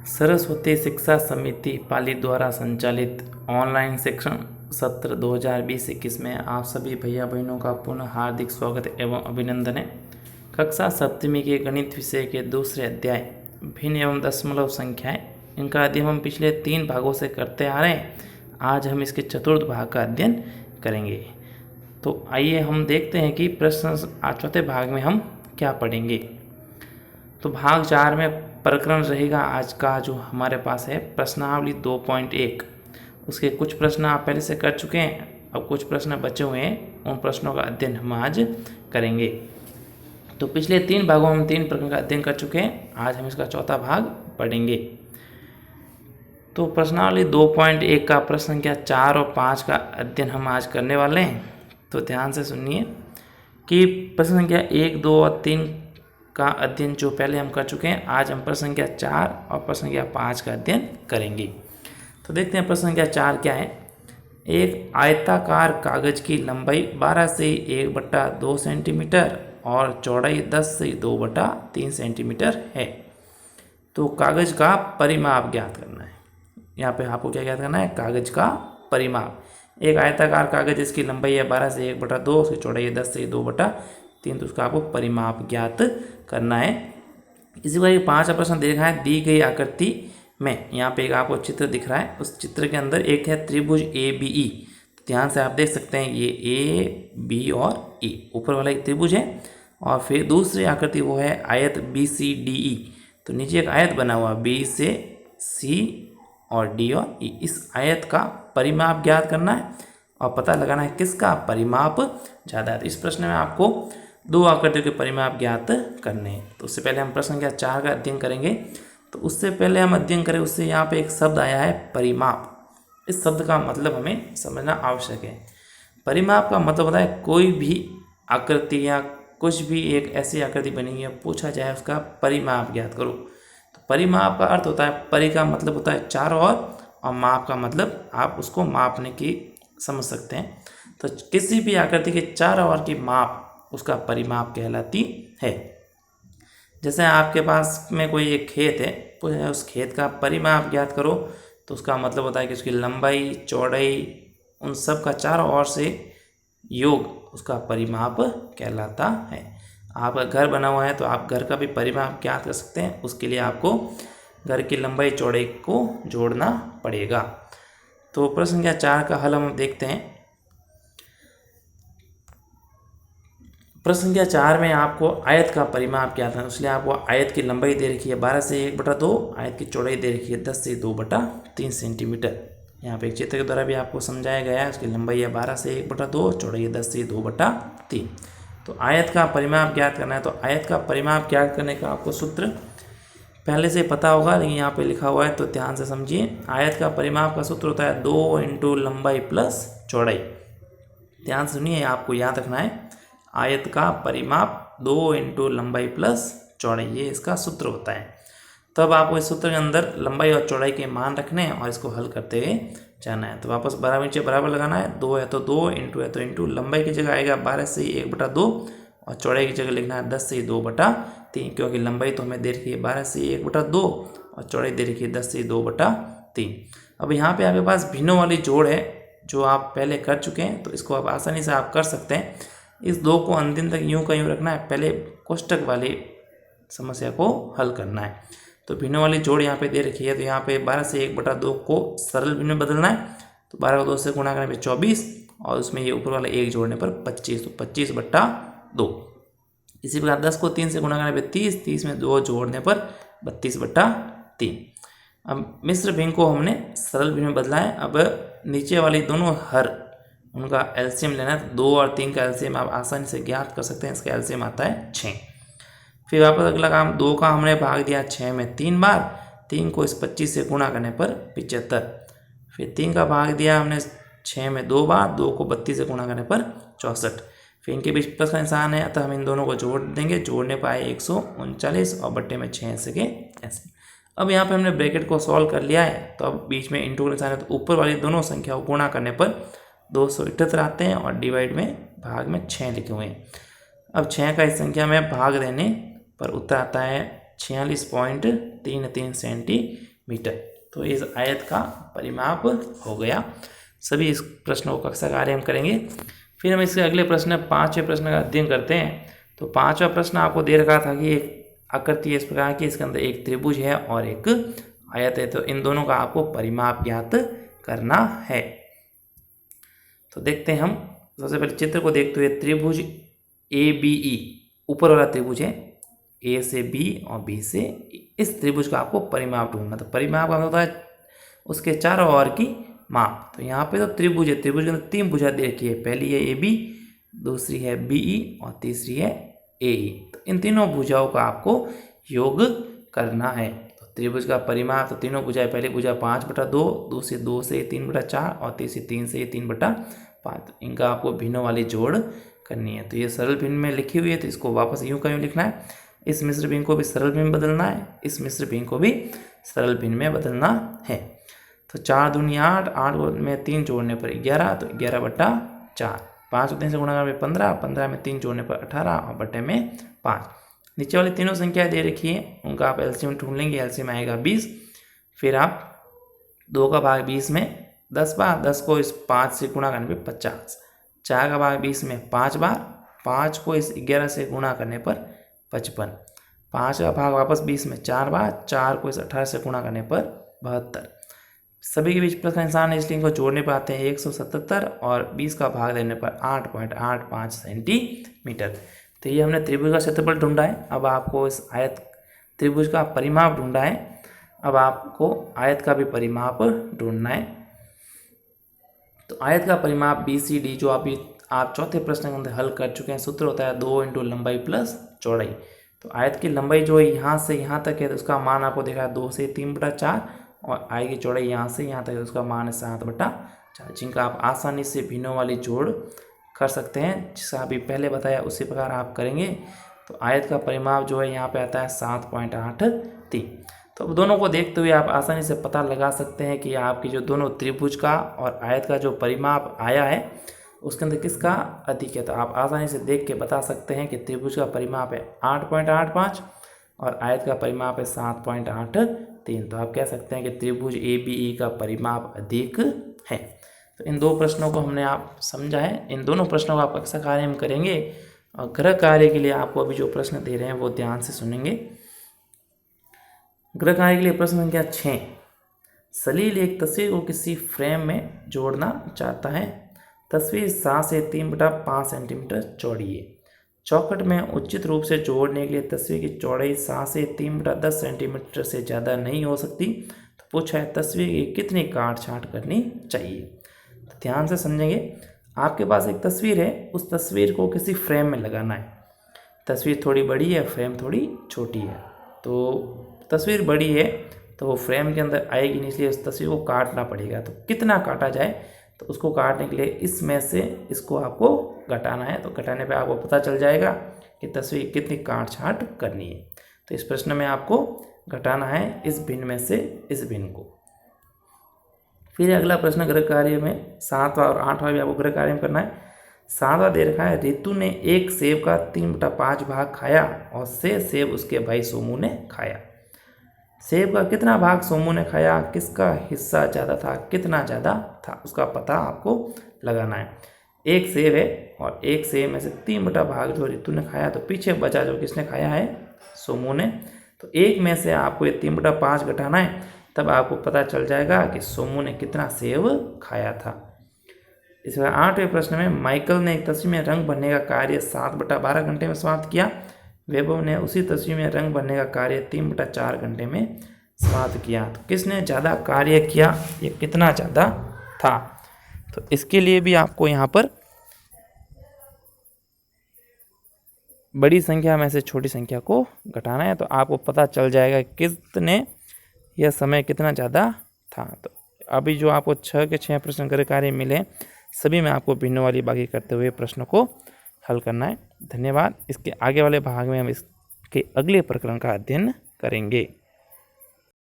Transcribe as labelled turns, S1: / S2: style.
S1: सरस्वती शिक्षा समिति पाली द्वारा संचालित ऑनलाइन शिक्षण सत्र 2020-21 में आप सभी भैया बहनों का पुनः हार्दिक स्वागत एवं अभिनंदन है। कक्षा सप्तमी के गणित विषय के दूसरे अध्याय भिन्न एवं दशमलव संख्याएं, इनका अध्ययन हम पिछले 3 भागों से करते आ रहे हैं। आज हम इसके चतुर्थ भाग का अध्ययन करेंगे। तो आइए हम देखते हैं कि प्रश्न चौथे भाग में हम क्या पढ़ेंगे। तो भाग 4 में प्रकरण रहेगा आज का जो हमारे पास है प्रश्नावली 2.1। उसके कुछ प्रश्न आप पहले से कर चुके हैं, अब कुछ प्रश्न बचे हुए हैं, उन प्रश्नों का अध्ययन हम आज करेंगे। तो पिछले 3 भागों में हम 3 प्रकरण का अध्ययन कर चुके हैं, आज हम इसका चौथा भाग पढ़ेंगे। तो प्रश्नावली 2.1 का प्रश्न संख्या 4 और 5 का अध्ययन हम आज करने वाले हैं। तो ध्यान से सुनिए कि प्रश्न संख्या 1, 2 और 3 का अध्ययन जो पहले हम कर चुके हैं, आज हम प्रश्न संख्या 4 और प्रश्न संख्या 5 का अध्ययन करेंगे। तो देखते हैं प्रश्न संख्या 4 क्या है। एक आयताकार कागज की लंबाई 12 से 1/2 सेंटीमीटर और चौड़ाई 10 से 2/3 सेंटीमीटर है। तो कागज का परिमाप ज्ञात करना है। यहाँ पे आपको क्या ज्ञात करना है? कागज का परिमाप। एक आयताकार कागज, इसकी लंबाई है 12 से 1/2, उसकी चौड़ाई है 10 से 2/3, तो उसका आपको परिमाप ज्ञात करना है। इसी प्रकार 5 प्रश्न देखा है। दी गई आकृति में यहाँ पे एक आपको चित्र दिख रहा है, उस चित्र के अंदर एक है त्रिभुज ABE। ध्यान से आप देख सकते हैं ये A, B और E, ऊपर वाला एक त्रिभुज है। और फिर दूसरी आकृति वो है आयत BCDE। तो नीचे एक आयत बना हुआ B से C और D और E। इस आयत का परिमाप ज्ञात करना है और पता लगाना है किसका परिमाप ज़्यादा है। तो इस प्रश्न में आपको 2 आकृतियों के परिमाप ज्ञात करने हैं। तो उससे पहले हम प्रश्न संख्या 4 का अध्ययन करेंगे। तो उससे पहले हम अध्ययन करें, उससे यहाँ पे एक शब्द आया है परिमाप। इस शब्द का मतलब हमें समझना आवश्यक है। परिमाप का मतलब होता है कोई भी आकृति या कुछ भी एक ऐसी आकृति बनी है, पूछा जाए उसका परिमाप ज्ञात करो। तो परिमाप का अर्थ होता है, परि का मतलब होता है चारों ओर, और माप का मतलब आप उसको मापने की समझ सकते हैं। तो किसी भी आकृति के चारों ओर की माप उसका परिमाप कहलाती है। जैसे आपके पास में कोई एक खेत है, तो उस खेत का परिमाप ज्ञात करो, तो उसका मतलब होता है कि उसकी लंबाई, चौड़ाई, उन सब का चारों ओर से योग उसका परिमाप कहलाता है। आपका घर बना हुआ है तो आप घर का भी परिमाप ज्ञात कर सकते हैं। उसके लिए आपको घर की लंबाई चौड़ाई को जोड़ना पड़ेगा। तो प्रश्न संख्या 4 का हल हम देखते हैं। प्रश्न संख्या 4 में आपको आयत का परिमाप क्या था, इसलिए आपको आयत की लंबाई दे रखी है 12 से 1/2, आयत की चौड़ाई दे रखी है 10 से 2/3 सेंटीमीटर। यहाँ पे एक चित्र के द्वारा भी आपको समझाया गया है। उसकी लंबाई है 12 से 1/2, चौड़ाई है 10 से 2/3। तो आयत का परिमाप ज्ञात करना है। तो आयत का परिमाप ज्ञात करने का आपको सूत्र पहले से पता होगा, लेकिन यहाँ पे लिखा हुआ है तो ध्यान से समझिए। आयत का परिमाप का सूत्र होता है 2 × लंबाई प्लस चौड़ाई। ध्यान सुनिए, आपको याद रखना है आयत का परिमाप 2 × लंबाई प्लस चौड़ाई, ये इसका सूत्र होता है। तब आपको इस सूत्र के अंदर लंबाई और चौड़ाई के मान रखने हैं और इसको हल करते हुए जाना है। तो वापस बराबर नीचे बराबर लगाना है। 2 है तो 2, इंटू है तो इंटू। लंबाई की जगह आएगा 12 से 1/2 और चौड़ाई की जगह लिखना है 10 से 2/3, क्योंकि लंबाई तो हमें दे रखी है 12 से 1/2 और चौड़ाई दे रखी है 10 से 2/3। अब यहाँ पे आपके पास भिन्नों वाली जोड़ है जो आप पहले कर चुके हैं, तो इसको आप आसानी से आप कर सकते हैं। इस 2 को अंतिम तक यूं का यूं रखना है, पहले कोष्टक वाली समस्या को हल करना है। तो भिन्नों वाली जोड़ यहाँ पे दे रखी है, तो यहाँ पे 12 से 1/2 को सरल भिन्न में बदलना है। तो 12 को 2 से गुणा करने पे 24 और उसमें ये ऊपर वाला 1 जोड़ने पर 25, तो 25/2। इसी प्रकार 10 को 3 से गुणा करने पे 30, 30 में 2 जोड़ने पर 32/3। अब मिश्र भिन्न को हमने सरल भिन्न में बदला है। अब नीचे वाली दोनों हर, उनका एलसीएम लेना है। तो 2 और 3 का एलसीएम आप आसानी से ज्ञात कर सकते हैं। इसका एलसीएम आता है 6। फिर वापस अगला काम, 2 का हमने भाग दिया 6 में 3 बार, 3 को इस 25 से गुणा करने पर 75। फिर 3 का भाग दिया हमने 6 में 2 बार, 2 को 32 से गुणा करने पर 64। फिर इनके बीच प्लस का निशान है, अतः हम इन दोनों को जोड़ देंगे। जोड़ने पर आए 139 और बट्टे में 6 ऐसे के ऐसे। अब यहाँ पे हमने ब्रैकेट को सॉल्व कर लिया है, तो अब बीच में इंटू का निशान है, तो ऊपर वाली दोनों संख्या को गुणा करने पर 278 आते हैं और डिवाइड में भाग में 6 लिखे हुए हैं। अब 6 का इस संख्या में भाग देने पर उत्तर आता है 46.33 सेंटीमीटर। मीटर। तो इस आयत का परिमाप हो गया। सभी इस प्रश्न को कक्षा कार्य हम करेंगे। फिर हम इसके अगले प्रश्न 5वें प्रश्न का अध्ययन करते हैं। तो 5वां प्रश्न आपको दे रखा था कि एक आकृति है इस प्रकार की, इसके अंदर एक त्रिभुज है और एक आयत है, तो इन दोनों का आपको परिमाप ज्ञात करना है। तो देखते हैं हम सबसे पहले चित्र को देखते हुए। त्रिभुज ABE ऊपर वाला त्रिभुज है, A से B और B से E। इस त्रिभुज का आपको परिमाप ढूंढना। तो परिमाप का होता है उसके चारों ओर की माप। तो यहाँ पे तो त्रिभुज है, त्रिभुज के अंदर 3 भुजा दे रखी है, पहली है AB, दूसरी है BE और तीसरी है AE। तो इन तीनों भुजाओं का आपको योग करना है। तो त्रिभुज का परिमाप, तो तीनों भुजाएं, पहली भुजा 5/2, दूसरी 2 से 3/4 और तीसरी 3 से 3/5। इनका आपको भिन्नों वाली जोड़ करनी है। तो ये सरल भिन्न में लिखी हुई है, तो इसको वापस यूँ का यूँ लिखना है। इस मिश्र भिन्न को भी सरल भिन्न में बदलना है, इस मिश्र भिन्न को भी सरल भिन्न में बदलना है। तो 4 दूनी 8, 8 में 3 जोड़ने पर 11, तो 11/4। 5 को 3 से गुणा करने पर 15, 15 में 3 जोड़ने पर 18 और बटे में 5। नीचे वाली तीनों संख्या दे रखी है, उनका आप एलसीएम ढूंढ लेंगे। एलसीएम आएगा 20। फिर आप 2 का भाग 20 में 10 बार, 10 को इस 5 से गुणा करने पर 50। 4 का भाग 20 में 5 बार, 5 को इस 11 से गुणा करने पर 55। 5 का भाग वापस 20 में 4 बार, 4 को इस 18 से गुणा करने पर 72। सभी के बीच प्लस का निशान है, इसलिए इनको जोड़ने पर आते हैं 177 और 20 का भाग देने पर 8.85 सेंटीमीटर। तो ये हमने त्रिभुज का क्षेत्रफल ढूंढा है। अब आपको इस आयत त्रिभुज का परिमाप ढूंढा है, अब आपको आयत का भी परिमाप ढूंढना है। तो आयत का परिमाप BCD जो अभी आप चौथे प्रश्न के अंदर हल कर चुके हैं, सूत्र होता है 2 × लंबाई प्लस चौड़ाई। तो आयत की लंबाई जो है यहाँ से यहाँ तक है, तो उसका मान आपको देखा है 2 से 3/4 और आय की चौड़ाई यहाँ से यहाँ तक है, तो उसका मान है 7/4, जिनका आप आसानी से भिन्नों वाली जोड़ कर सकते हैं। जिसका अभी पहले बताया उसी प्रकार आप करेंगे। तो आयत का परिमाप जो है यहाँ पे आता है 7.83। तो अब दोनों को देखते हुए आप आसानी से पता लगा सकते हैं कि आपकी जो दोनों त्रिभुज का और आयत का जो परिमाप आया है उसके अंदर किसका अधिक है। तो आप आसानी से देख के बता सकते हैं कि त्रिभुज का परिमाप है 8.85 और आयत का परिमाप है 7.83। तो आप कह सकते हैं कि त्रिभुज ABE का परिमाप अधिक है। तो इन 2 प्रश्नों को हमने आप समझा है। इन दोनों प्रश्नों का आप कक्षा कार्य हम करेंगे और गृह कार्य के लिए आपको अभी जो प्रश्न दे रहे हैं वो ध्यान से सुनेंगे। गृह कार्य के लिए प्रश्न संख्या 6। सलील एक तस्वीर को किसी फ्रेम में जोड़ना चाहता है। तस्वीर 7 से 3/5 सेंटीमीटर चौड़ी है। चौखट में उचित रूप से जोड़ने के लिए तस्वीर की चौड़ाई 7 से 3/10 सेंटीमीटर से ज़्यादा नहीं हो सकती। तो पूछा है तस्वीर की कितनी काट छाँट करनी चाहिए। तो ध्यान से समझेंगे। आपके पास एक तस्वीर है, उस तस्वीर को किसी फ्रेम में लगाना है। तस्वीर थोड़ी बड़ी है, फ्रेम थोड़ी छोटी है। तो तस्वीर बड़ी है तो वो फ्रेम के अंदर आएगी नहीं, इसलिए उस तस्वीर को काटना पड़ेगा। तो कितना काटा जाए, तो उसको काटने के लिए इसमें से इसको आपको घटाना है। तो घटाने पे आपको पता चल जाएगा कि तस्वीर कितनी काट छाँट करनी है। तो इस प्रश्न में आपको घटाना है इस भिन्न में से इस भिन्न को। फिर अगला प्रश्न गृह कार्य में 7वां और 8वां भी आपको गृह कार्य में करना है। 7वां दे रखा है रितु ने एक सेब का 3/5 भाग खाया और सेब उसके भाई सोमू ने खाया। सेब का कितना भाग सोमू ने खाया, किसका हिस्सा ज़्यादा था, कितना ज़्यादा था, उसका पता आपको लगाना है। एक सेब है और एक सेब में से 3 भाग जो रितु ने खाया, तो पीछे बचा जो किसने खाया है, सोमू ने। तो एक में से आपको ये 3/5 घटाना है, तब आपको पता चल जाएगा कि सोमू ने कितना सेब खाया था। इस 8वें प्रश्न में माइकल ने एक तस्वीर में रंग भरने का कार्य 7/12 घंटे में समाप्त किया। वैभव ने उसी तस्वीर में रंग भरने का कार्य 3/4 घंटे में समाप्त किया। तो किसने ज़्यादा कार्य किया, ये कितना ज़्यादा था। तो इसके लिए भी आपको यहाँ पर बड़ी संख्या में से छोटी संख्या को घटाना है। तो आपको पता चल जाएगा किसने यह समय कितना ज़्यादा था। तो अभी जो आपको 6 के 6 प्रश्न गृह कार्य मिले, सभी में आपको भिन्न वाली बाकी करते हुए प्रश्न को हल करना है। धन्यवाद। इसके आगे वाले भाग में हम इसके अगले प्रकरण का अध्ययन करेंगे।